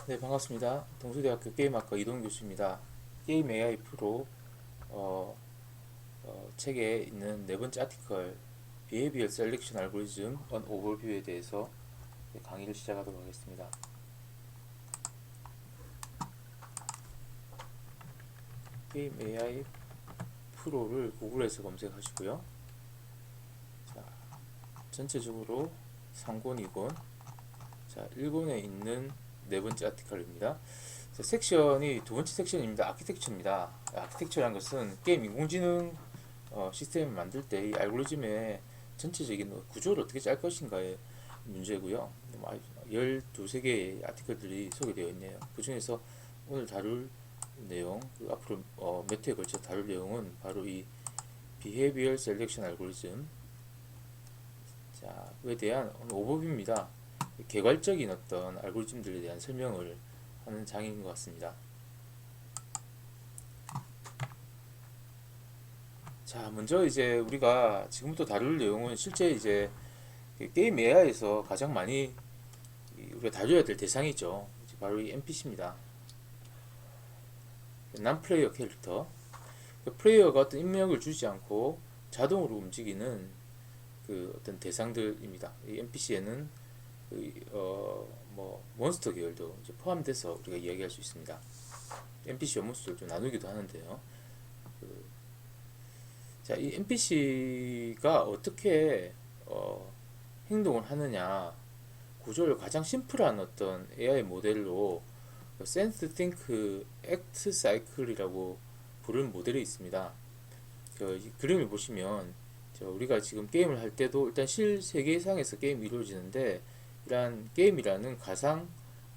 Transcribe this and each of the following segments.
네, 반갑습니다. 동수대학교 게임학과 이동 교수입니다. 게임 AI 프로 어, 책에 있는 네 번째 아티클 Behavioral Selection Algorithm on Overview에 대해서 강의를 시작하도록 하겠습니다. 게임 AI 프로를 구글에서 검색하시고요. 자, 전체적으로 3권, 2권, 자, 1권에 있는 네 번째 아티클입니다. 섹션이 두 번째 섹션입니다. 아키텍처입니다. 아키텍처라는 것은 게임 인공지능 시스템을 만들 때 이 알고리즘의 전체적인 구조를 어떻게 짤 것인가의 문제고요. 12개의 아티클들이 소개되어 있네요. 그 중에서 오늘 다룰 내용, 앞으로 몇 회에 걸쳐 다룰 내용은 바로 이 Behavior Selection Algorithm 에 대한 오버뷰입니다. 개괄적인 어떤 알고리즘들에 대한 설명을 하는 장인 것 같습니다. 자, 먼저 이제 우리가 지금부터 다룰 내용은 실제 이제 게임 AI에서 가장 많이 우리가 다뤄야 될 대상이죠. 바로 이 NPC입니다. 난 플레이어 캐릭터. 플레이어가 어떤 입력을 주지 않고 자동으로 움직이는 그 어떤 대상들입니다. 이 NPC에는 뭐 몬스터 계열도 이제 포함돼서 우리가 이야기할 수 있습니다. NPC 연못수를 좀 나누기도 하는데요. 그, 자, 이 NPC가 어떻게 행동을 하느냐 구조를 가장 심플한 어떤 AI 모델로 Sense, Think, Act Cycle이라고 부르는 모델이 있습니다. 이 그림을 보시면 우리가 지금 게임을 할 때도 일단 실세계상에서 게임이 이루어지는데 이러한 게임이라는 가상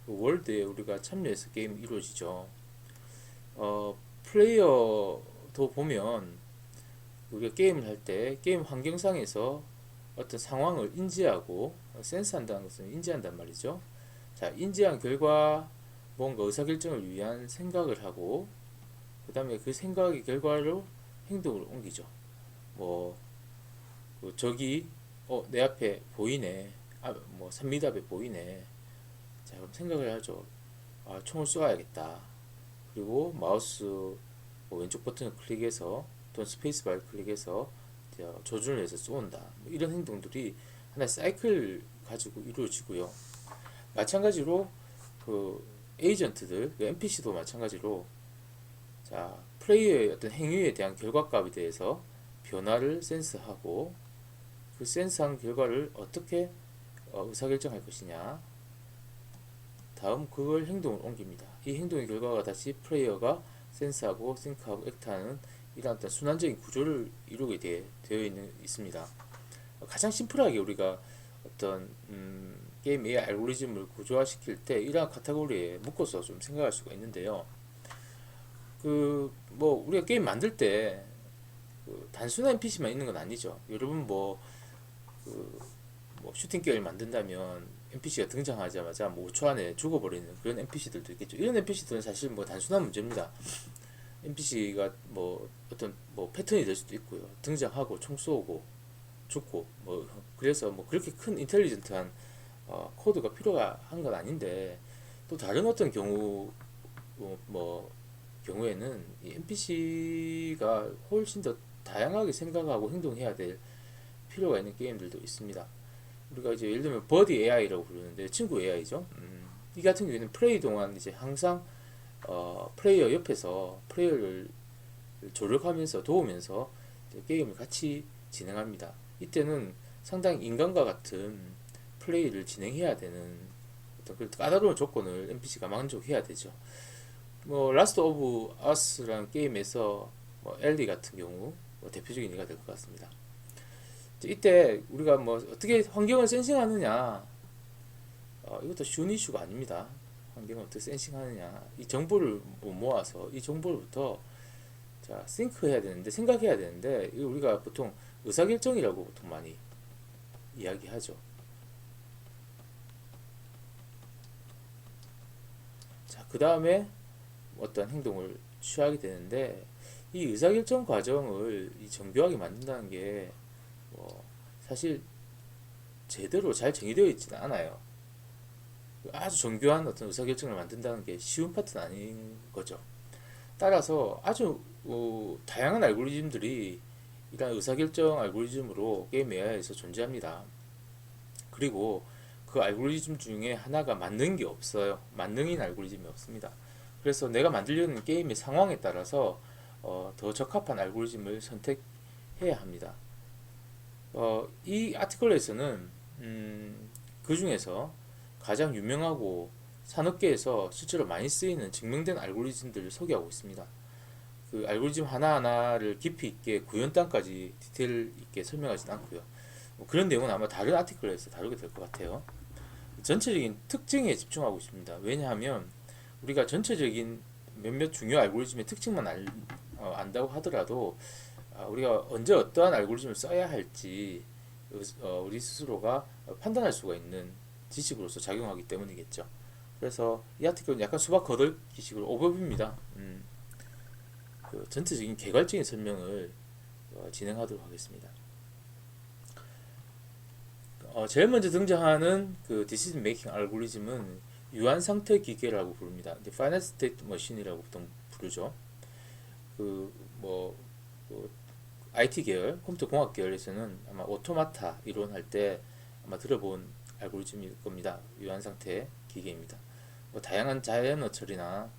월드에 우리가 참여해서 게임이 이루어지죠. 플레이어도 보면 우리가 게임을 할 때 게임 환경상에서 어떤 상황을 인지하고 센스한다는 것은 인지한단 말이죠. 자, 인지한 결과 뭔가 의사결정을 위한 생각을 하고 그 다음에 그 생각의 결과로 행동을 옮기죠. 뭐 저기 내 앞에 보이네. 뭐 3m 앞에 보이네. 자, 그럼 생각을 하죠. 총을 쏘아야겠다. 그리고 마우스 왼쪽 버튼을 클릭해서 또는 스페이스바를 클릭해서 조준을 해서 쏜다. 뭐 이런 행동들이 하나의 사이클 가지고 이루어지고요. 마찬가지로 그 에이전트들, 그 NPC도 마찬가지로 자, 플레이어의 어떤 행위에 대한 결과값에 대해서 변화를 센스하고 그 센스한 결과를 어떻게 의사결정할 것이냐. 다음 그걸 행동을 옮깁니다. 이 행동의 결과가 다시 플레이어가 센스하고 싱크하고 액트하는 이런 어떤 순환적인 구조를 이루게 되어 있습니다. 가장 심플하게 우리가 어떤 게임 AI 알고리즘을 구조화시킬 때 이러한 카테고리에 묶어서 좀 생각할 수가 있는데요. 뭐 우리가 게임 만들 때 단순한 NPC만 있는 건 아니죠. 여러분 그, 뭐 슈팅 게임을 만든다면 NPC가 등장하자마자 뭐 5초 안에 죽어버리는 그런 NPC들도 있겠죠. 이런 NPC들은 사실 뭐 단순한 문제입니다. NPC가 뭐 어떤 뭐 패턴이 될 수도 있고요. 등장하고 총 쏘고 죽고 뭐 그래서 뭐 그렇게 큰 인텔리전트한 코드가 필요한 건 아닌데 또 다른 어떤 뭐 경우에는 이 NPC가 훨씬 더 다양하게 생각하고 행동해야 될 필요가 있는 게임들도 있습니다. 우리가 이제 예를 들면 버디 AI라고 부르는데 친구 AI죠. 이 같은 경우에는 플레이 동안 이제 항상 플레이어 옆에서 플레이어를 조력하면서 도우면서 게임을 같이 진행합니다. 이때는 상당히 인간과 같은 플레이를 진행해야 되는 어떤 그 까다로운 조건을 NPC가 만족해야 되죠. 뭐 라스트 오브 어스라는 게임에서 뭐 엘리 같은 경우 뭐 대표적인 예가 될 것 같습니다. 이때 우리가 뭐 어떻게 환경을 센싱하느냐 이것도 쉬운 이슈가 아닙니다. 환경을 어떻게 센싱하느냐 이 정보를 모아서 이 정보를부터 자 싱크 해야 되는데 생각해야 되는데 이거 우리가 보통 의사결정이라고 보통 많이 이야기하죠. 자, 그 다음에 어떤 행동을 취하게 되는데 이 의사결정 과정을 이 정교하게 만든다는 게뭐 사실 제대로 잘 정의되어 있지는 않아요. 아주 정교한 어떤 의사결정을 만든다는 게 쉬운 파트는 아닌 거죠. 따라서 아주 다양한 알고리즘들이 이런 의사결정 알고리즘으로 게임 AI에서 존재합니다. 그리고 그 알고리즘 중에 하나가 만능 게 없어요. 만능인 알고리즘이 없습니다. 그래서 내가 만들려는 게임의 상황에 따라서 더 적합한 알고리즘을 선택해야 합니다. 이 아티클에서는 그 중에서 가장 유명하고 산업계에서 실제로 많이 쓰이는 증명된 알고리즘들을 소개하고 있습니다. 그 알고리즘 하나하나를 깊이 있게 구현단까지 디테일 있게 설명하진 않고요. 뭐 그런 내용은 아마 다른 아티클에서 다루게 될 것 같아요. 전체적인 특징에 집중하고 있습니다. 왜냐하면 우리가 전체적인 몇몇 중요 알고리즘의 특징만 안다고 하더라도 우리가 언제 어떠한 알고리즘을 써야 할지 우리 스스로가 판단할 수가 있는 지식으로서 작용하기 때문이겠죠. 그래서 이 아티클은 약간 수박 거덜기식으로 오버뷰입니다. 그 전체적인 개괄적인 설명을 진행하도록 하겠습니다. 제일 먼저 등장하는 그 디시전 메이킹 알고리즘은 유한 상태 기계라고 부릅니다. Finite State Machine이라고 보통 부르죠. 그뭐 IT 계열, 컴퓨터 공학 계열에서는 아마 오토마타 이론할 때 아마 들어본 알고리즘일 겁니다. 유한 상태 기계입니다. 뭐 다양한 자연어 처리나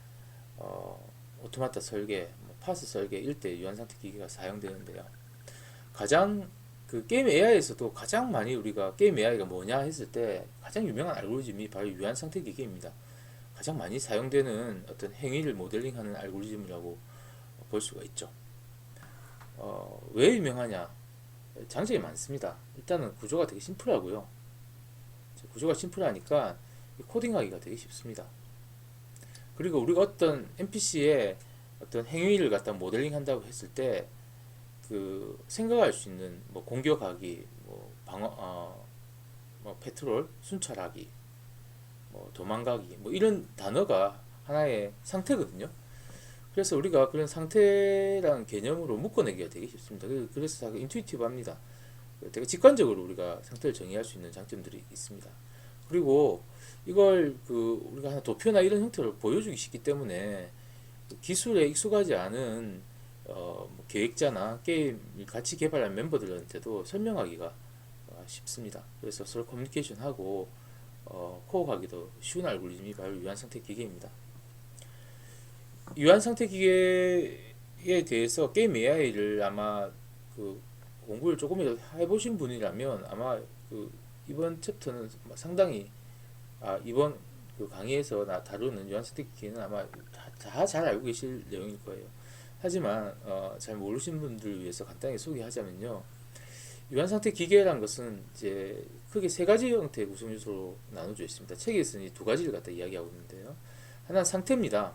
오토마타 설계, 뭐 파스 설계 일대 유한 상태 기계가 사용되는데요. 가장 그 게임 AI에서도 가장 많이 우리가 게임 AI가 뭐냐 했을 때 가장 유명한 알고리즘이 바로 유한 상태 기계입니다. 가장 많이 사용되는 어떤 행위를 모델링하는 알고리즘이라고 볼 수가 있죠. 왜 유명하냐? 장점이 많습니다. 일단은 구조가 되게 심플하고요. 구조가 심플하니까 코딩하기가 되게 쉽습니다. 그리고 우리가 어떤 NPC의 어떤 행위를 갖다 모델링 한다고 했을 때 그 생각할 수 있는 뭐 공격하기, 뭐 방어, 뭐 페트롤, 순찰하기, 뭐 도망가기, 뭐 이런 단어가 하나의 상태거든요. 그래서 우리가 그런 상태라는 개념으로 묶어내기가 되게 쉽습니다. 그래서 되게 인투이티브합니다. 되게 직관적으로 우리가 상태를 정의할 수 있는 장점들이 있습니다. 그리고 이걸 그 우리가 하나 도표나 이런 형태로 보여주기 쉽기 때문에 기술에 익숙하지 않은 뭐 계획자나 게임 같이 개발한 멤버들한테도 설명하기가 쉽습니다. 그래서 서로 커뮤니케이션하고 코어하기도 쉬운 알고리즘이 바로 유한 상태 기계입니다. 유한 상태 기계에 대해서 게임 AI를 아마 그 공부를 조금이라도 해보신 분이라면 아마 그 이번 챕터는 상당히 이번 그 강의에서 다루는 유한 상태 기계는 아마 다 잘 알고 계실 내용일 거예요. 하지만 잘 모르신 분들을 위해서 간단히 소개하자면요. 유한 상태 기계라는 것은 이제 크게 세 가지 형태의 구성 요소로 나눠져 있습니다. 책에서는 이 두 가지를 갖다 이야기하고 있는데요. 하나는 상태입니다.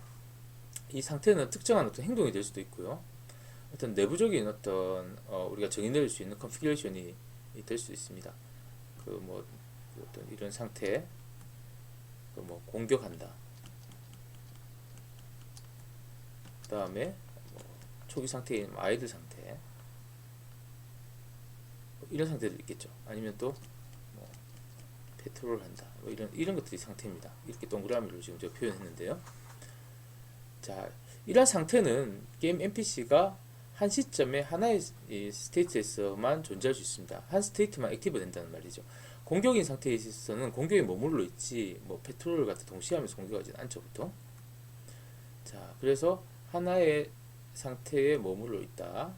이 상태는 특정한 어떤 행동이 될 수도 있고요. 어떤 내부적인 어떤 우리가 정의 내릴 수 있는 컨피규레이션이 될 수 있습니다. 그 어떤 이런 상태, 뭐 공격한다. 그 다음에 초기 상태인 아이들 상태, 이런 상태도 있겠죠. 아니면 또 뭐 페트롤 한다. 뭐 이런 것들이 상태입니다. 이렇게 동그라미로 지금 제가 표현했는데요. 자, 이런 상태는 게임 NPC가 한 시점에 하나의 스테이트에서만 존재할 수 있습니다. 한 스테이트만 액티브 된다는 말이죠. 공격인 상태에 있어서는 공격에 머물러 있지 뭐 페트롤을 갖다 동시에 하면서 공격하지는 않죠, 보통. 자, 그래서 하나의 상태에 머물러 있다.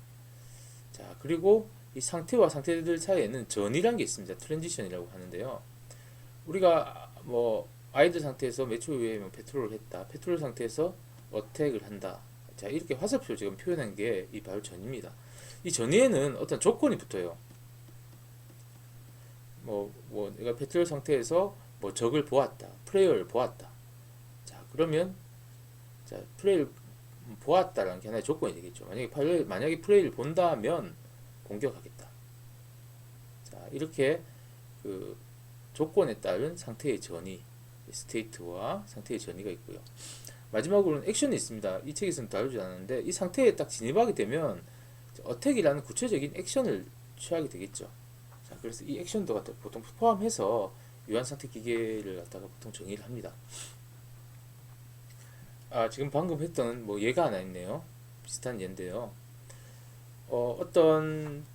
자, 그리고 이 상태와 상태들 사이에는 전이란 게 있습니다. 트랜지션이라고 하는데요. 우리가 뭐 아이들 상태에서 매초 후에 페트롤을 했다. 페트롤 상태에서 어택을 한다. 자, 이렇게 화살표로 지금 표현한 게 이 바로 전입니다. 이 전에는 어떤 조건이 붙어요. 내가 페트롤 상태에서 뭐 적을 보았다. 플레이어를 보았다. 자, 그러면 자, 플레이를 보았다라는 게 하나의 조건이 되겠죠. 만약에 플레이를 본다면 공격하겠다. 자, 이렇게 그 조건에 따른 상태의 전이 스테이트와 상태의 전이가 있고요. 마지막으로는 액션이 있습니다. 이 책에서는 다루지 않았는데 이 상태에 딱 진입하게 되면 어택이라는 구체적인 액션을 취하게 되겠죠. 자, 그래서 이 액션도 보통 포함해서 유한 상태 기계를 갖다가 보통 정의를 합니다. 지금 방금 했던 뭐 예가 하나 있네요. 비슷한 예인데요. 어떤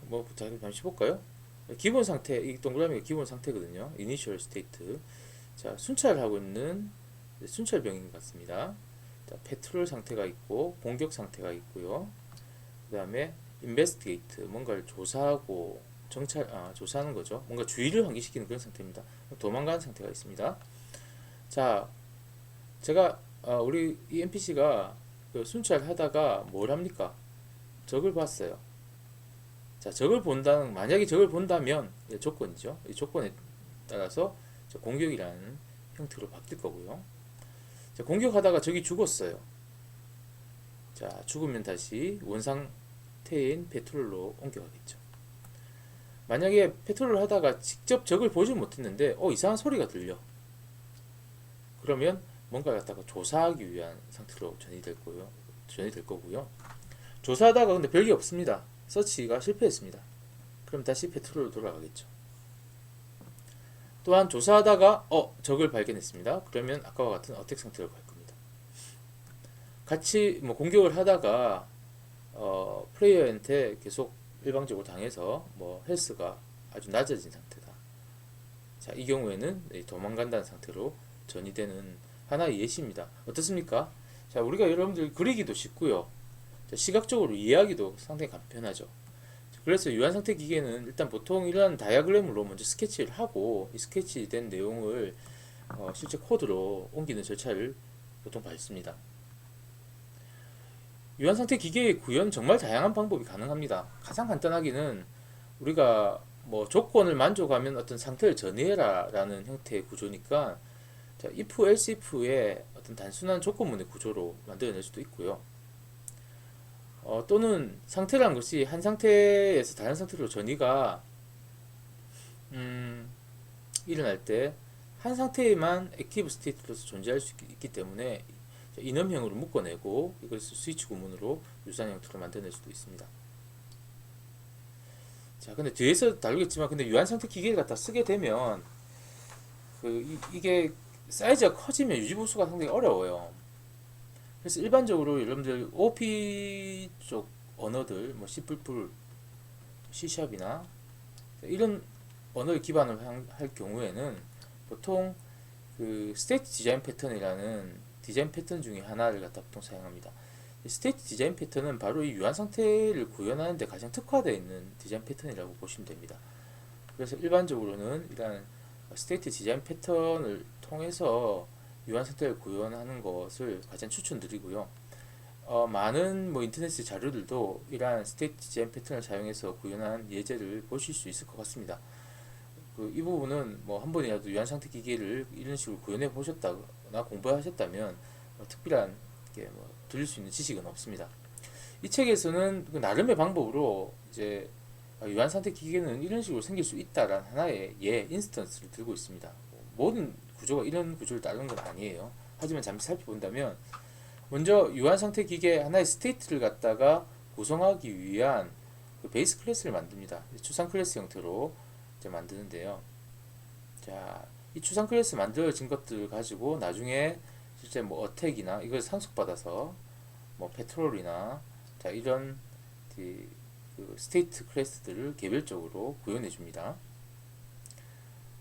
뭐 잠시 볼까요? 기본 상태, 이 동그라미가 기본 상태거든요. Initial State. 자, 순찰하고 있는 순찰병인 것 같습니다. 자, 페트롤 상태가 있고 공격 상태가 있고요. 그 다음에 investigate, 뭔가를 조사하고 조사하는 거죠. 뭔가 주의를 환기시키는 그런 상태입니다. 도망가는 상태가 있습니다. 자, 제가 우리 이 NPC가 순찰하다가 뭘 합니까? 적을 봤어요. 자, 만약에 적을 본다면 조건이죠. 이 조건에 따라서 공격이라는 형태로 바뀔 거고요. 자, 공격하다가 적이 죽었어요. 자, 죽으면 다시 원상태인 페트롤로 옮겨가겠죠. 만약에 페트롤을 하다가 직접 적을 보지 못했는데 이상한 소리가 들려. 그러면 뭔가 갖다가 조사하기 위한 상태로 전이될 거고요. 조사하다가 근데 별게 없습니다. 서치가 실패했습니다. 그럼 다시 페트롤로 돌아가겠죠. 또한 조사하다가 적을 발견했습니다. 그러면 아까와 같은 어택 상태로 갈 겁니다. 같이 뭐 공격을 하다가 플레이어한테 계속 일방적으로 당해서 뭐 헬스가 아주 낮아진 상태다. 자, 이 경우에는 도망간다는 상태로 전이되는 하나의 예시입니다. 어떻습니까? 자, 우리가 여러분들 그리기도 쉽고요. 자, 시각적으로 이해하기도 상당히 간편하죠. 그래서 유한상태 기계는 일단 보통 이런 다이어그램으로 먼저 스케치를 하고 이 스케치된 내용을 실제 코드로 옮기는 절차를 보통 밟습니다. 유한상태 기계의 구현 정말 다양한 방법이 가능합니다. 가장 간단하기는 우리가 뭐 조건을 만족하면 어떤 상태를 전이해라 라는 형태의 구조니까 자, if, else if의 어떤 단순한 조건문의 구조로 만들어낼 수도 있고요. 또는 상태라는 것이 한 상태에서 다른 상태로 전이가 일어날 때 한 상태에만 액티브 스테이트로서 존재할 수 있기 때문에 이념형으로 묶어내고 이것을 스위치 구문으로 유사한 형태로 만들어낼 수도 있습니다. 자, 근데 뒤에서 다루겠지만 근데 유한 상태 기계를 갖다 쓰게 되면 이게 사이즈가 커지면 유지보수가 상당히 어려워요. 그래서 일반적으로 여러분들 OP 쪽 언어들, 뭐 C++, C샵이나 이런 언어를 기반으로 할 경우에는 보통 스테이트 디자인 패턴이라는 디자인 패턴 중에 하나를 갖다 보통 사용합니다. 스테이트 디자인 패턴은 바로 이 유한 상태를 구현하는 데 가장 특화되어 있는 디자인 패턴이라고 보시면 됩니다. 그래서 일반적으로는 이런 스테이트 디자인 패턴을 통해서 유한 상태를 구현하는 것을 가장 추천드리고요. 많은 뭐 인터넷 자료들도 이러한 스테이트 디자인 패턴을 사용해서 구현한 예제를 보실 수 있을 것 같습니다. 이 부분은 뭐 한 번이라도 유한 상태 기계를 이런 식으로 구현해 보셨다거나 공부하셨다면 특별한 뭐 드릴 수 있는 지식은 없습니다. 이 책에서는 나름의 방법으로 이제 유한 상태 기계는 이런 식으로 생길 수 있다라는 하나의 인스턴스를 들고 있습니다. 모든 구조가 이런 구조를 따르는 건 아니에요. 하지만 잠시 살펴본다면 먼저 유한 상태 기계 하나의 스테이트를 갖다가 구성하기 위한 베이스 클래스를 만듭니다. 추상 클래스 형태로 이제 만드는데요. 자, 이 추상 클래스 만들어진 것들을 가지고 나중에 실제 뭐 어택이나 이걸 상속받아서 뭐 페트롤이나 자 이런 스테이트 클래스들을 개별적으로 구현해 줍니다.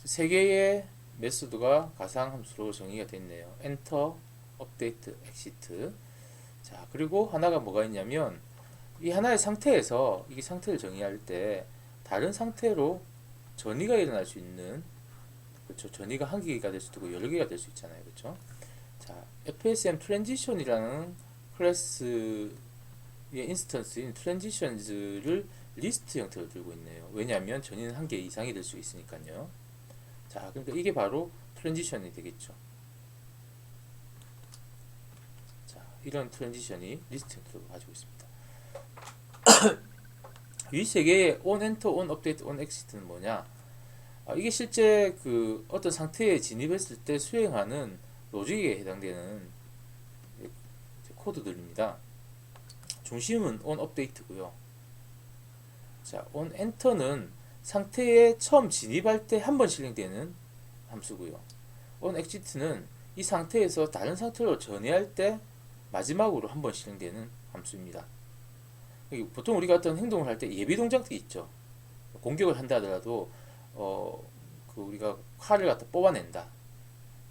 세 개의 메소드가 가상 함수로 정의가 되어 있네요. 엔터, 업데이트, 엑시트. 자, 그리고 하나가 뭐가 있냐면 이 하나의 상태에서 이 상태를 정의할 때 다른 상태로 전이가 일어날 수 있는, 그렇죠. 전이가 한 개가 될 수도 있고 여러 개가 될 수 있잖아요. 그렇죠? 자, FSM 트랜지션이라는 클래스의 인스턴스인 트랜지션즈를 리스트 형태로 들고 있네요. 왜냐하면 전이는 한 개 이상이 될 수 있으니까요. 자, 그러니까 이게 바로 트랜지션이 되겠죠. 자, 이런 트랜지션이 리스트 형태로 가지고 있습니다. 이 세 개의 on enter, on update, on exit는 뭐냐? 이게 실제 어떤 상태에 진입했을 때 수행하는 로직에 해당되는 코드들입니다. 중심은 on update고요. 자, on enter는 상태에 처음 진입할 때 한 번 실행되는 함수고요. onExit는 이 상태에서 다른 상태로 전이할 때 마지막으로 한 번 실행되는 함수입니다. 보통 우리가 어떤 행동을 할 때 예비 동작들이 있죠. 공격을 한다 하더라도 우리가 칼을 갖다 뽑아낸다.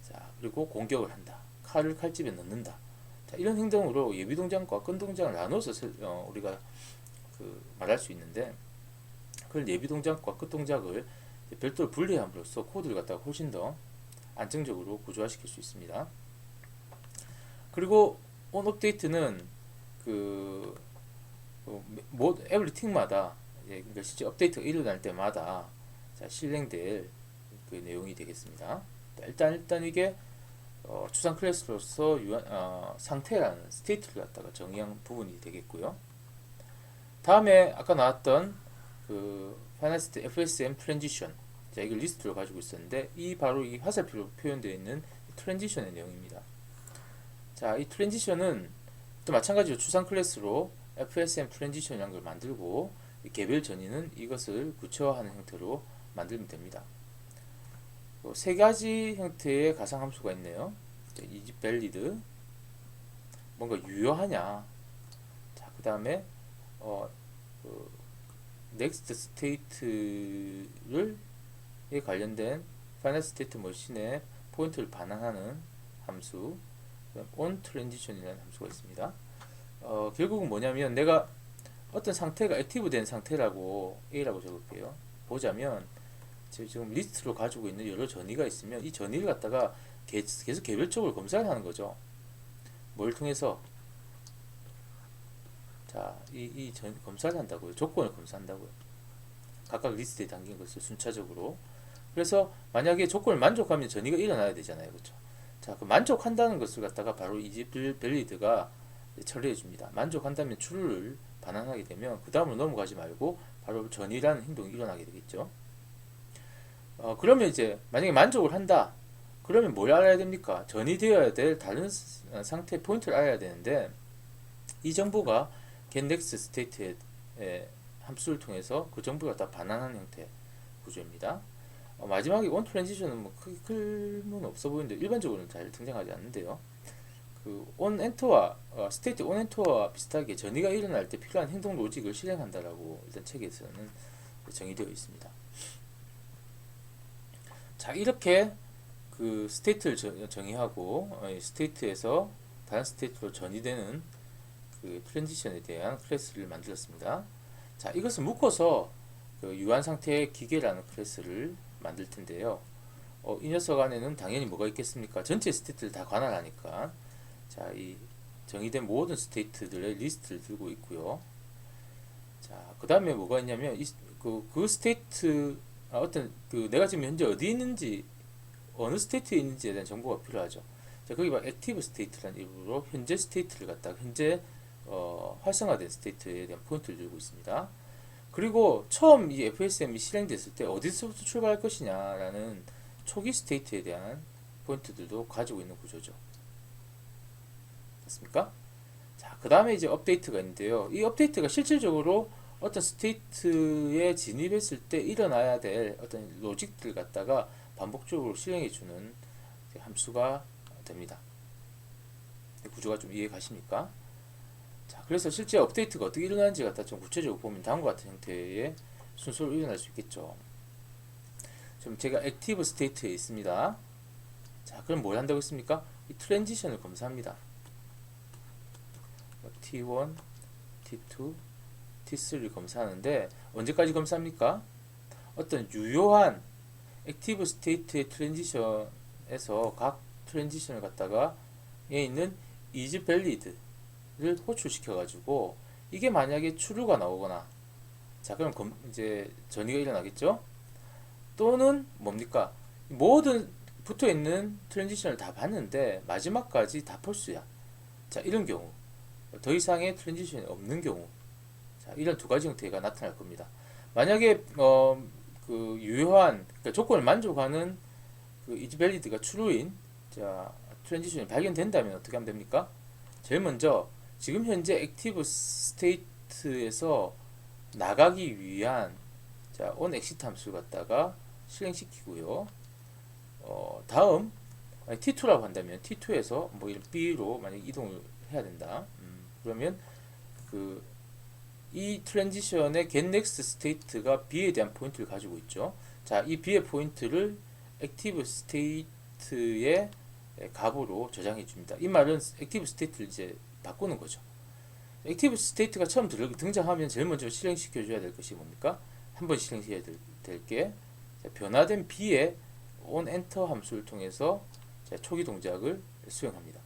자, 그리고 공격을 한다. 칼을 칼집에 넣는다. 자, 이런 행동으로 예비 동작과 끈 동작을 나눠서 우리가 말할 수 있는데, 그걸 예비 동작과 끝 동작을 별도로 분리함으로써 코드를 갖다가 훨씬 더 안정적으로 구조화시킬 수 있습니다. 그리고 onUpdate는 에브리팅마다, 그러니까 실제 업데이트가 일어날 때마다 실행될 내용이 되겠습니다. 일단 이게 추상 클래스로서 상태라는 스테이트를 갖다가 정의한 부분이 되겠고요. 다음에 아까 나왔던 파이널 스테이트 FSM 트랜지션, 자, 이걸 리스트로 가지고 있었는데 바로 이 화살표로 표현되어 있는 트랜지션의 내용입니다. 자, 이 트랜지션은 또 마찬가지로 추상 클래스로 FSM 트랜지션이라는 걸 만들고, 개별 전이는 이것을 구체화하는 형태로 만들면 됩니다. 세 가지 형태의 가상 함수가 있네요. is valid, 뭔가 유효하냐. 자, 그 다음에 next state를 관련된 final state 머신의 포인트를 반환하는 함수, on transition이라는 함수가 있습니다. 결국은 뭐냐면, 내가 어떤 상태가 액티브 된 상태라고 A라고 적을게요. 보자면 지금 리스트로 가지고 있는 여러 전이가 있으면 이 전이를 갖다가 계속 개별적으로 검사를 하는 거죠. 뭘 통해서? 자, 검사를 한다고요. 조건을 검사한다고요. 각각 리스트에 담긴 것을 순차적으로. 그래서 만약에 조건을 만족하면 전이가 일어나야 되잖아요. 그렇죠? 자, 그 만족한다는 것을 갖다가 바로 isValid가 처리해 줍니다. 만족한다면 true를 반환하게 되면 그 다음으로 넘어가지 말고 바로 전이라는 행동이 일어나게 되겠죠. 그러면 이제 만약에 만족을 한다. 그러면 뭘 알아야 됩니까? 전이되어야 될 다른 상태 포인트를 알아야 되는데, 이 정보가 getNext state의 함수를 통해서 그 정보를 갖다 반환하는 형태 구조입니다. 마지막에 onTransition은 뭐 크게 클문 없어 보이는데 일반적으로는 잘 등장하지 않는데요. onEnter와 state onEnter와 비슷하게 전이가 일어날 때 필요한 행동 로직을 실행한다라고 일단 책에서는 정의되어 있습니다. 자, 이렇게 스테이트를 정의하고 스테이트에서 다른 스테이트로 전이되는 트랜지션에 대한 클래스를 만들었습니다. 자, 이것을 묶어서 유한 상태의 기계라는 클래스를 만들 텐데요. 이 녀석 안에는 당연히 뭐가 있겠습니까? 전체 스테이트를 다 관할하니까, 자, 이 정의된 모든 스테이트들의 리스트를 들고 있고요. 자, 그 다음에 뭐가 있냐면 그 스테이트, 내가 지금 현재 어디 있는지, 어느 스테이트에 있는지에 대한 정보가 필요하죠. 자, 거기 봐, 액티브 스테이트라는 이름으로 현재 스테이트를 갖다가 현재 활성화된 스테이트에 대한 포인트를 들고 있습니다. 그리고 처음 이 FSM이 실행됐을 때 어디서부터 출발할 것이냐라는 초기 스테이트에 대한 포인트들도 가지고 있는 구조죠. 됐습니까? 자, 그 다음에 이제 업데이트가 있는데요. 이 업데이트가 실질적으로 어떤 스테이트에 진입했을 때 일어나야 될 어떤 로직들 갖다가 반복적으로 실행해주는 함수가 됩니다. 구조가 좀 이해 가십니까? 자, 그래서 실제 업데이트가 어떻게 일어나는지 갖다 좀 구체적으로 보면 다음과 같은 형태의 순서로 일어날 수 있겠죠. 지금 제가 액티브 스테이트에 있습니다. 자, 그럼 뭘 한다고 했습니까? 이 트랜지션을 검사합니다. T1, T2, T3를 검사하는데 언제까지 검사합니까? 어떤 유효한 액티브 스테이트의 트랜지션에서 각 트랜지션을 갖다가 얘 있는 isValid를 호출시켜 가지고 이게 만약에 true가 나오거나, 자, 그럼 이제 전이가 일어나겠죠. 또는 뭡니까? 모든 붙어 있는 트랜지션을 다 봤는데 마지막까지 다 false야. 자, 이런 경우, 더 이상의 트랜지션이 없는 경우, 자, 이런 두 가지 형태가 나타날 겁니다. 만약에 유효한, 그러니까 조건을 만족하는 isValid가 true인 트랜지션이 발견된다면 어떻게 하면 됩니까? 제일 먼저 지금 현재 액티브 스테이트에서 나가기 위한 자, on exit 함수를 갖다가 실행시키고요. 다음 T2라고 한다면 T2에서 뭐 이런 B로 만약 이동을 해야 된다. 그러면 이 트랜지션의 getNext state가 B에 대한 포인트를 가지고 있죠. 자, 이 B의 포인트를 active state의 값으로 저장해 줍니다. 이 말은 active state를 이제 바꾸는 거죠. 액티브 스테이트가 처음 등장하면 제일 먼저 실행시켜 줘야 될 것이 뭡니까? 한번 실행해야 될 게 변화된 B의 on enter 함수를 통해서 초기 동작을 수행합니다.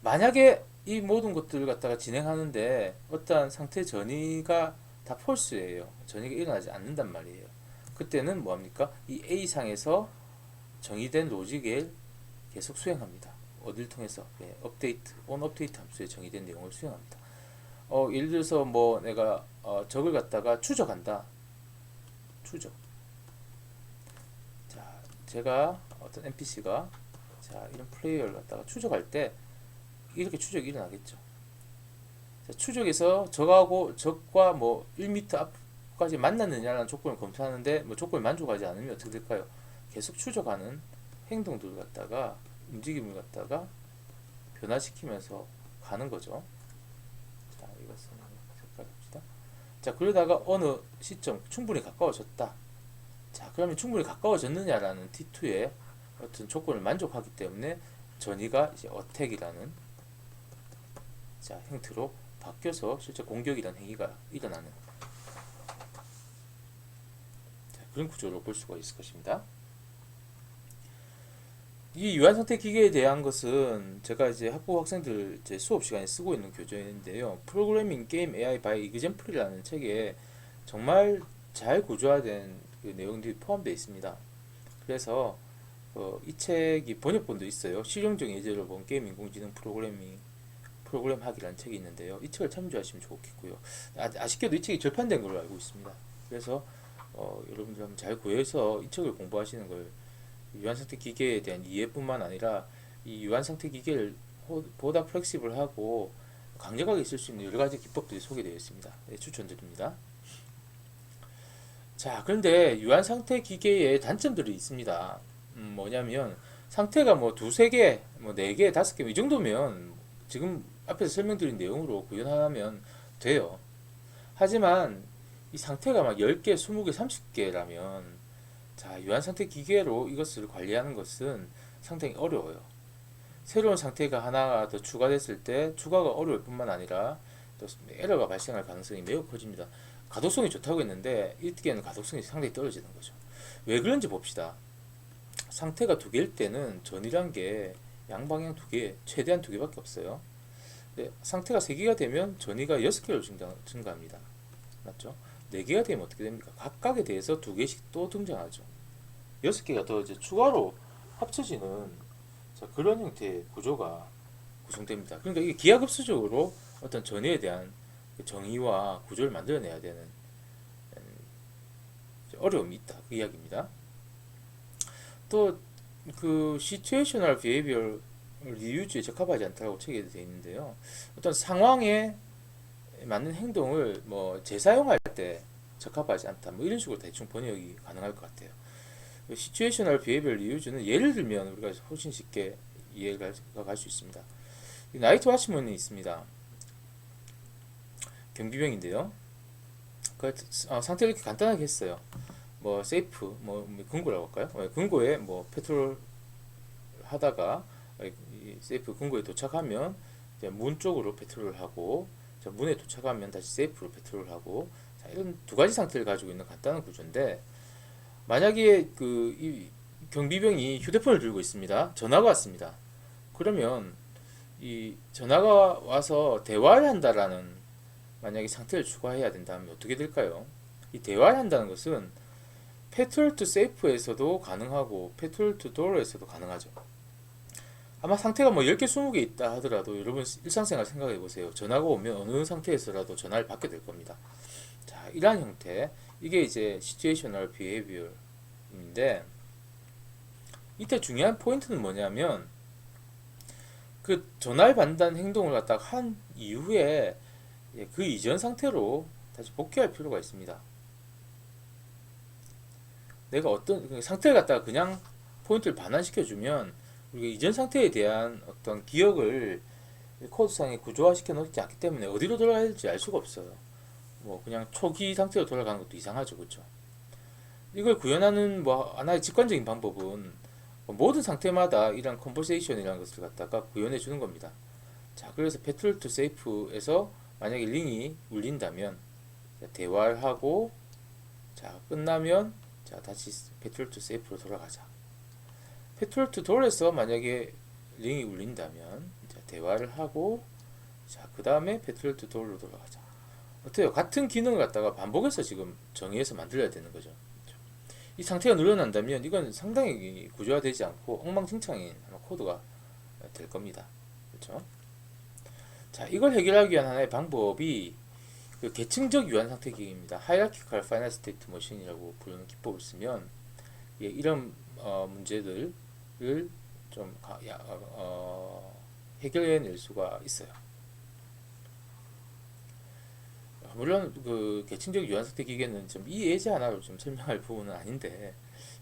만약에 이 모든 것들을 갖다가 진행하는데 어떠한 상태 전이가 다 false예요. 전이가 일어나지 않는단 말이에요. 그때는 뭐합니까? 이 A상에서 정의된 로직을 계속 수행합니다. 어딜 통해서? 업데이트, on 업데이트 함수에 정의된 내용을 수행합니다. 예를 들어서 뭐 내가 적을 갖다가 추적한다. 추적. 자, 제가 어떤 NPC가 자, 이런 플레이어를 갖다가 추적할 때 이렇게 추적이 일어나겠죠. 자, 추적에서 적과 뭐 1m 앞까지 만났느냐라는 조건을 검토하는데 뭐 조건을 만족하지 않으면 어떻게 될까요? 계속 추적하는 행동들을 갖다가 움직임을 갖다가 변화시키면서 가는 거죠. 자, 이것은 색깔 봅시다. 자, 그러다가 어느 시점 충분히 가까워졌다. 자, 그러면 충분히 가까워졌느냐라는 T2의 어떤 조건을 만족하기 때문에 전이가 이제 어택이라는 자, 형태로 바뀌어서 실제 공격이라는 행위가 일어나는 자, 그런 구조로 볼 수가 있을 것입니다. 이 유한선택 기계에 대한 것은 제가 이제 학부 학생들 제 수업 시간에 쓰고 있는 교재인데요. 프로그래밍 게임 AI by Example이라는 책에 정말 잘 구조화된 그 내용들이 포함되어 있습니다. 그래서 이 책이 번역본도 있어요. 실용적 예제를 본 게임 인공지능 프로그램학이라는 책이 있는데요. 이 책을 참조하시면 좋겠고요. 아쉽게도 이 책이 절판된 걸로 알고 있습니다. 그래서 여러분들 한번 잘 구해서 이 책을 공부하시는 걸 유한상태 기계에 대한 이해뿐만 아니라 이 유한상태 기계를 보다 플렉시블하고 강력하게 쓸 수 있는 여러가지 기법들이 소개되어 있습니다. 네, 추천드립니다. 자, 그런데 유한상태 기계의 단점들이 있습니다. 뭐냐면 상태가 뭐 두세 개, 뭐 네 개, 다섯 개 이 정도면 지금 앞에서 설명드린 내용으로 구현하면 돼요. 하지만 이 상태가 막 10개, 20개, 30개라면 자, 유한상태 기계로 이것을 관리하는 것은 상당히 어려워요. 새로운 상태가 하나 더 추가됐을 때 추가가 어려울 뿐만 아니라 또 에러가 발생할 가능성이 매우 커집니다. 가독성이 좋다고 했는데 이때는 가독성이 상당히 떨어지는 거죠. 왜 그런지 봅시다. 상태가 두 개일 때는 전이란 게 양방향 두 개, 최대한 두 개밖에 없어요. 근데 상태가 세 개가 되면 전이가 6개로 증가합니다. 맞죠? 4개가 되면 어떻게 됩니까? 각각에 대해서 2개씩 또 등장하죠. 6개가 더 이제 추가로 합쳐지는 자, 그런 형태의 구조가 구성됩니다. 그러니까 이게 기하급수적으로 어떤 전이에 대한 정의와 구조를 만들어내야 되는 어려움이 있다. 그 이야기입니다. 또 그 Situational Behavior Reuse에 적합하지 않다고 책에 되어 있는데요. 어떤 상황에 맞는 행동을 뭐 재사용할 때 적합하지 않다. 뭐 이런 식으로 대충 번역이 가능할 것 같아요. Situational Behavior Reuse는 예를 들면 우리가 훨씬 쉽게 이해가 갈 수 있습니다. 나이트 와치먼이 있습니다. 경비병인데요. 상태를 이렇게 간단하게 했어요. 뭐 세이프, 뭐 금고라고 할까요? 금고에 뭐 페트롤 하다가 이 세이프 금고에 도착하면 이제 문 쪽으로 페트롤을 하고 문에 도착하면 다시 세이프로 페트롤을 하고 자, 이런 두 가지 상태를 가지고 있는 간단한 구조인데 만약에 이 경비병이 휴대폰을 들고 있습니다. 전화가 왔습니다. 그러면 이 전화가 와서 대화를 한다라는 만약에 상태를 추가해야 된다면 어떻게 될까요? 이 대화를 한다는 것은 페트롤 투 세이프에서도 가능하고 페트롤 투 도어에서도 가능하죠. 아마 상태가 뭐 10개, 20개 있다 하더라도 여러분 일상생활 생각해 보세요. 전화가 오면 어느 상태에서라도 전화를 받게 될 겁니다. 자, 이러한 형태. 이게 이제 situational behavior인데 이때 중요한 포인트는 뭐냐면 그 전화를 받는다는 행동을 갖다가 한 이후에 그 이전 상태로 다시 복귀할 필요가 있습니다. 내가 어떤 상태를 갖다가 그냥 포인트를 반환시켜주면 우리가 이전 상태에 대한 어떤 기억을 코드상에 구조화시켜 놓지 않기 때문에 어디로 돌아가야 될지 알 수가 없어요. 뭐 그냥 초기 상태로 돌아가는 것도 이상하죠, 그렇죠? 이걸 구현하는 뭐 하나의 직관적인 방법은 모든 상태마다 이런 컨버세이션이라는 것을 갖다가 구현해 주는 겁니다. 자, 그래서 petrol to safe에서 만약에 링이 울린다면 대화를 하고, 자 끝나면 자 다시 petrol to safe로 돌아가자. petrol to door에서 만약에 링이 울린다면 자, 대화를 하고, 자 그 다음에 petrol to door로 돌아가자. 어때요? 같은 기능을 갖다가 반복해서 지금 정의해서 만들어야 되는 거죠. 이 상태가 늘어난다면 이건 상당히 구조화되지 않고 엉망진창인 코드가 될 겁니다. 그렇죠? 자, 이걸 해결하기 위한 하나의 방법이 그 계층적 유한 상태 기기입니다. Hierarchical Finite State Machine이라고 부르는 기법을 쓰면 예, 이런 문제들을 좀 해결해낼 수가 있어요. 물론 그 계층적 유한 상태 기계는 좀 이 예제 하나로 좀 설명할 부분은 아닌데,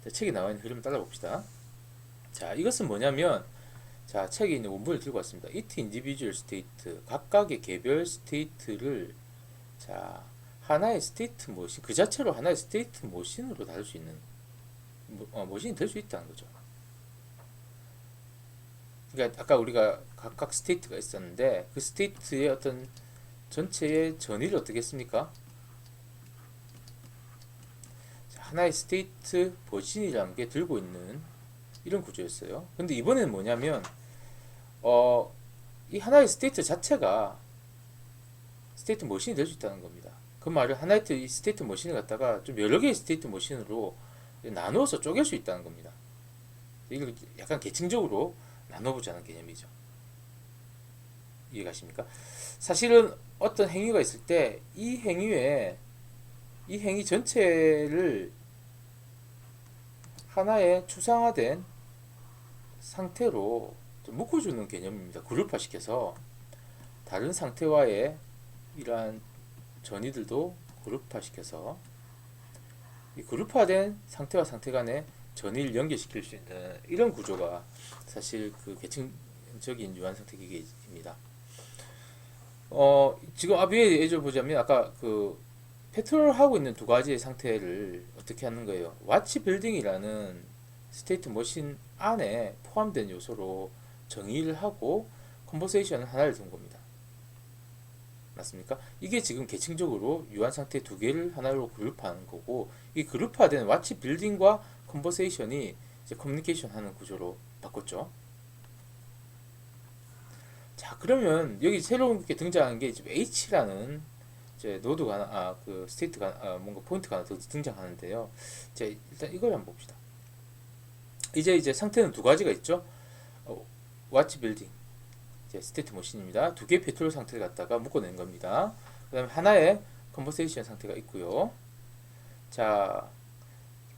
자, 책에 나와 있는 흐름 따라 봅시다. 자, 이것은 뭐냐면, 자, 책에 있는 원본을 들고 왔습니다. It individual state, 각각의 개별 스테이트를 자 하나의 스테이트 머신, 그 자체로 하나의 스테이트 머신으로 다룰 수 있는 머신이 될 수 있다는 거죠. 그러니까 아까 우리가 각각 스테이트가 있었는데 그 스테이트의 어떤 전체의 전위를 어떻게 했습니까? 하나의 스테이트 머신이라는 게 들고 있는 이런 구조였어요. 근데 이번에는 뭐냐면 이 하나의 스테이트 자체가 스테이트 머신이 될 수 있다는 겁니다. 그 말은 하나의 스테이트 머신을 갖다가 좀 여러 개의 스테이트 머신으로 나누어서 쪼갤 수 있다는 겁니다. 이걸 약간 계층적으로 나눠보자는 개념이죠. 이해가십니까? 사실은 어떤 행위가 있을 때 이 행위 전체를 하나의 추상화된 상태로 좀 묶어주는 개념입니다. 그룹화 시켜서 다른 상태와의 이러한 전이들도 그룹화 시켜서 이 그룹화된 상태와 상태 간의 전이를 연결시킬 수 있는 이런 구조가 사실 그 계층적인 유한 상태 기계입니다. 지금 위에 예를 보자면 아까 그 페트롤하고 있는 두 가지의 상태를 어떻게 하는 거예요? 와치 빌딩이라는 스테이트 머신 안에 포함된 요소로 정의를 하고 컨버세이션을 하나를 둔 겁니다. 맞습니까? 이게 지금 계층적으로 유한 상태 두 개를 하나로 그룹하는 거고, 이 그룹화된 와치 빌딩과 컨버세이션이 이제 커뮤니케이션 하는 구조로 바꿨죠. 자, 그러면 여기 새롭게 등장한 게 지금 H라는 이제 노드가 하나, 그 스테이트가 뭔가 포인트가 하나 더 등장하는데요. 이제 일단 이걸 한번 봅시다. 이제 상태는 두 가지가 있죠. 와치 빌딩, 이제 스테이트 머신입니다. 두 개의 페트롤 상태를 갖다가 묶어낸 겁니다. 그 다음에 하나의 컨버세이션 상태가 있고요. 자,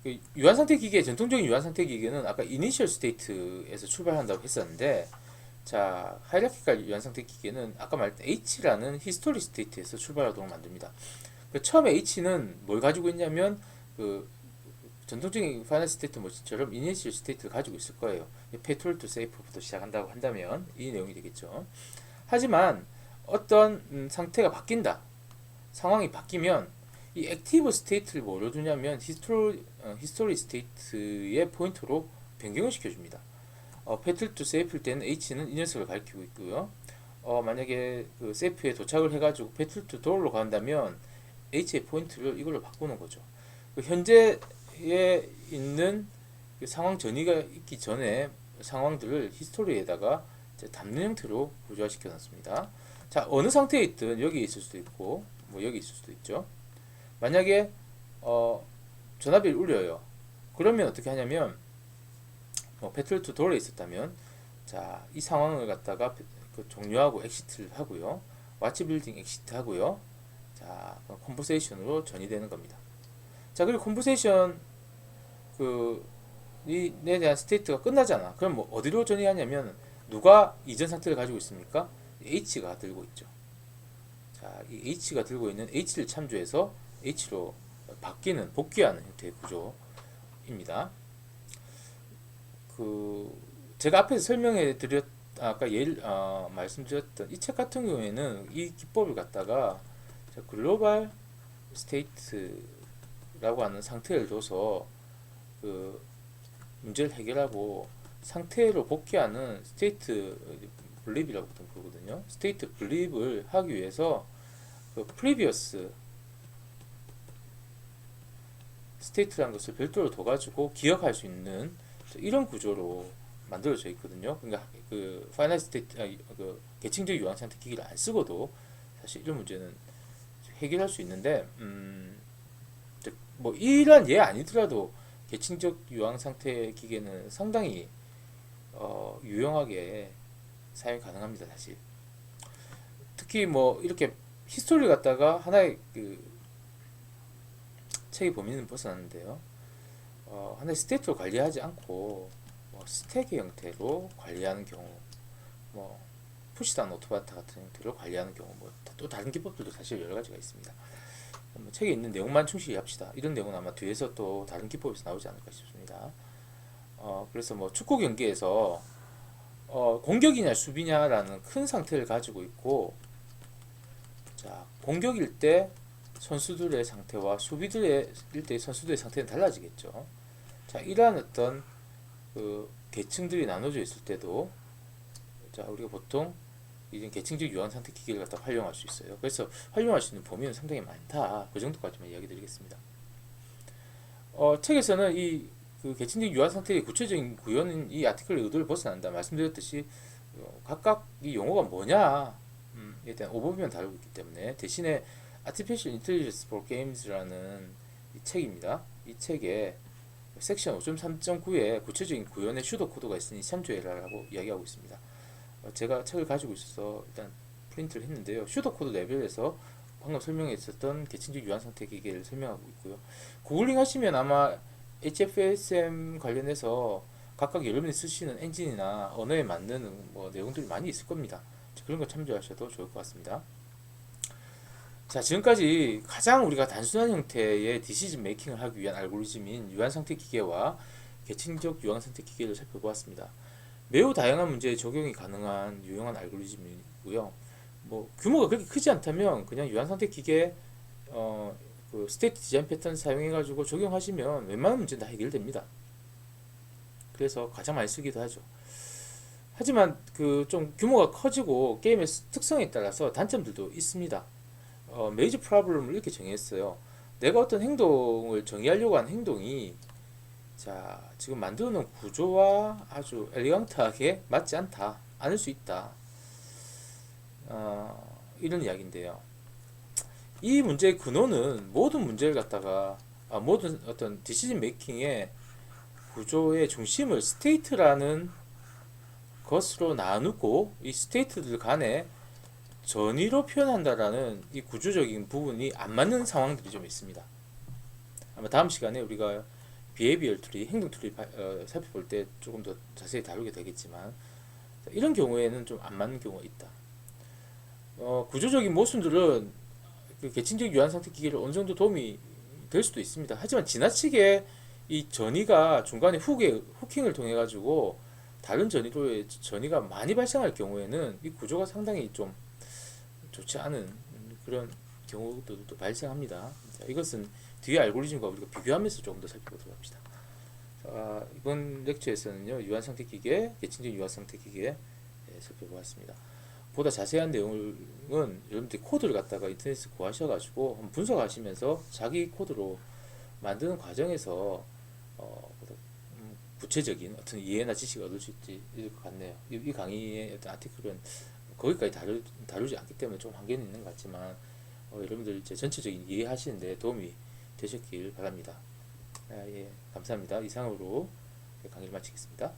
그 유한 상태 기계, 전통적인 유한 상태 기계는 아까 이니셜 스테이트에서 출발한다고 했었는데, 자, 하이라키칼 유한 상태 기계는 아까 말했던 H라는 히스토리 스테이트에서 출발하도록 만듭니다. 그 처음에 H는 뭘 가지고 있냐면 그 전통적인 파이널 스테이트 머신처럼 이니셜 스테이트를 가지고 있을 거예요. 페트롤 투 세이프부터 시작한다고 한다면 이 내용이 되겠죠. 하지만 어떤 상태가 바뀐다, 상황이 바뀌면 이 액티브 스테이트를 뭐로 두냐면 히스토리 스테이트의 포인트로 변경을 시켜줍니다. 페트롤 투 세이프일 때는 H는 이 녀석을 가리키고 있고요. 만약에 그 세이프에 도착을 해가지고 페트롤 투 도어로 간다면 H의 포인트를 이걸로 바꾸는 거죠. 그 현재에 있는 그 상황 전이가 있기 전에 상황들을 히스토리에다가 담는 형태로 구조화시켜 놨습니다. 자, 어느 상태에 있든 여기 있을 수도 있고 뭐 여기 있을 수도 있죠. 만약에 전화비를 울려요. 그러면 어떻게 하냐면 페트롤 투 도어에 있었다면, 자, 이 상황을 갖다가 그 종료하고 엑시트를 하고요. 와치 빌딩 엑시트 하고요. 자, 컨버세이션으로 전이되는 겁니다. 자, 그리고 컨버세이션 이에 대한 스테이트가 끝나잖아. 그럼 뭐 어디로 전이하냐면 누가 이전 상태를 가지고 있습니까? H가 들고 있죠. 자, 이 H가 들고 있는 H를 참조해서 H로 복귀하는 형태의 구조. 기법입니다. 그 제가 앞에서 설명해 드렸 아까 말씀드렸던 이 책 같은 경우에는 이 기법을 갖다가 글로벌 스테이트라고 하는 상태를 둬서 그 문제를 해결하고 상태로 복귀하는 스테이트 블립이라고 부르거든요. 스테이트 블립을 하기 위해서 그 프리비어스 스테이트라는 것을 별도로 둬가지고 기억할 수 있는 이런 구조로 만들어져 있거든요. 그러니까 그 파이널 스테이트, 그 계층적 유한 상태 기기를 안 쓰고도 사실 이런 문제는 해결할 수 있는데, 뭐 이러한 예 아니더라도 계층적 유황 상태 기계는 상당히 유용하게 사용 가능합니다. 사실 특히 뭐 이렇게 히스토리 갖다가 하나의 그 책의 범위는 벗어났는데요. 하나의 스테이트로 관리하지 않고 뭐 스택의 형태로 관리하는 경우, 뭐 푸시단 오토바타 같은 형태로 관리하는 경우, 뭐 또 다른 기법들도 사실 여러 가지가 있습니다. 뭐 책에 있는 내용만 충실히 합시다. 이런 내용은 아마 뒤에서 또 다른 기법에서 나오지 않을까 싶습니다. 그래서 뭐 축구 경기에서 공격이냐 수비냐라는 큰 상태를 가지고 있고, 자 공격일 때 선수들의 상태와 수비들의 일대 선수들의 상태는 달라지겠죠. 자 이러한 어떤 그 계층들이 나눠져 있을 때도 자 우리가 보통 이런 계층적 유한 상태 기기를 갖다 활용할 수 있어요. 그래서 활용할 수 있는 범위는 상당히 많다. 그 정도까지만 이야기 드리겠습니다. 책에서는 이 그 계층적 유한 상태의 구체적인 구현은 이 아티클의 의도를 벗어난다. 말씀드렸듯이 각각 이 용어가 뭐냐 에 대한 오버뷰만 다루고 있기 때문에, 대신에 Artificial Intelligence for Games라는 이 책입니다. 이 책에 섹션 5.3.9에 구체적인 구현의 슈도 코드가 있으니 참조해라라고 이야기하고 있습니다. 제가 책을 가지고 있어서 일단 프린트를 했는데요. 슈도 코드 레벨에서 방금 설명했었던 계층적 유한 상태 기계를 설명하고 있고요. 구글링 하시면 아마 HFSM 관련해서 각각 여러분이 쓰시는 엔진이나 언어에 맞는 뭐 내용들이 많이 있을 겁니다. 그런 거 참조하셔도 좋을 것 같습니다. 자, 지금까지 가장 우리가 단순한 형태의 디시전 메이킹을 하기 위한 알고리즘인 유한 상태 기계와 계층적 유한 상태 기계를 살펴보았습니다. 매우 다양한 문제에 적용이 가능한 유용한 알고리즘이고요. 뭐 규모가 그렇게 크지 않다면 그냥 유한 상태 기계 그 스테이트 디자인 패턴 사용해 가지고 적용하시면 웬만한 문제는 다 해결됩니다. 그래서 가장 많이 쓰기도 하죠. 하지만 그 좀 규모가 커지고 게임의 특성에 따라서 단점들도 있습니다. 메이저 프로블럼을 이렇게 정의했어요. 내가 어떤 행동을 정의하려고 하는 행동이 자 지금 만들어 놓은 구조와 아주 엘리강트하게 맞지 않다, 않을 수 있다, 이런 이야기인데요. 이 문제의 근원은 모든 문제를 갖다가 모든 어떤 디시전 메이킹의 구조의 중심을 스테이트라는 것으로 나누고 이 스테이트들 간에 전위로 표현한다라는 이 구조적인 부분이 안 맞는 상황들이 좀 있습니다. 아마 다음 시간에 우리가 비헤비얼 트리, 행동 트리 살펴볼 때 조금 더 자세히 다루게 되겠지만, 이런 경우에는 좀 안 맞는 경우가 있다. 구조적인 모순들은 그 계층적 유한 상태 기계를 어느 정도 도움이 될 수도 있습니다. 하지만 지나치게 이 전위가 중간에 후킹을 통해 가지고 다른 전위로의 전위가 많이 발생할 경우에는 이 구조가 상당히 좀 좋지 않은 그런 경우도 발생합니다. 자, 이것은 뒤에 알고리즘과 우리가 비교하면서 조금 더 살펴보도록 합시다. 자, 이번 렉처에서는요, 유한 상태 기계, 계층적 유한 상태 기계 살펴보았습니다. 보다 자세한 내용은 여러분들이 코드를 갖다가 인터넷에서 구하셔가지고 한번 분석하시면서 자기 코드로 만드는 과정에서 보다 구체적인 어떤 이해나 지식을 얻을 수 있을 것 같네요. 이 강의의 어떤 아티클은 거기까지 다루지 않기 때문에 좀 한계는 있는 것 같지만 여러분들 이제 전체적인 이해하시는데 도움이 되셨길 바랍니다. 예, 감사합니다. 이상으로 강의를 마치겠습니다.